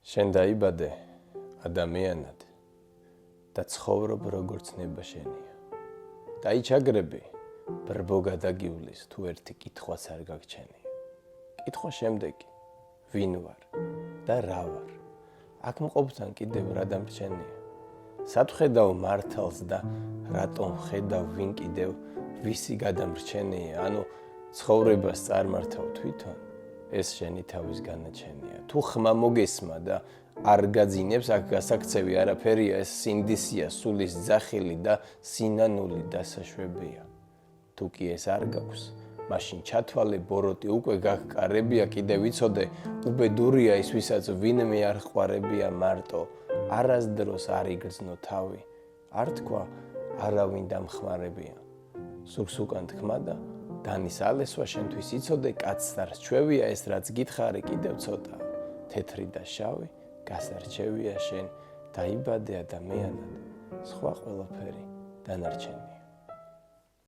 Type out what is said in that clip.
შენ დაიბადე ადამიანად და ცხოვრობ როგორც ნება შენია. დაიჩაგრები ბრბო გადაგივლის თუ ერთი კითხვაც არ გაგჩენია. კითხვა შემდეგი ვინ ვარ და რა ვარ? აქ მყოფთან კიდევ რა დამრჩენია? სად ხედავ მართალს და რატომ ხედავ ვინ კიდევ ვისი გადამრჩენია? ანუ ცხოვრებას წარმართავ თვითონ? ეს შენი თავის განაჩენია. თუ ხმა მოგესმა და არ გაძინებს, აქ გასაქცევი არაფერია, ეს სინდისია, სულის ძახილი და სინანული დასაშვებია. თუ კი ეს არ გაქვს, მაშინ ჩათვალე ბოროტი უკვე გაგკარებია, კიდე ვიცოდე, უბედურია ის, ვისაც ვინმე არ ყვარებია მარტო, არასდროს არ იგრძნო თავი, არ თქვა, არავინ დამხმარებია. სურს უკან თქმა და დანის ალესვა შენთვის იცოდე, კაცს არ სჩვევია ეს, რაც გითხარი კიდევ ცოტა, თეთრი და შავი, გასარჩევია შენ, დაიბადე ადამიანად, სხვა ყველაფერი დანარჩენია.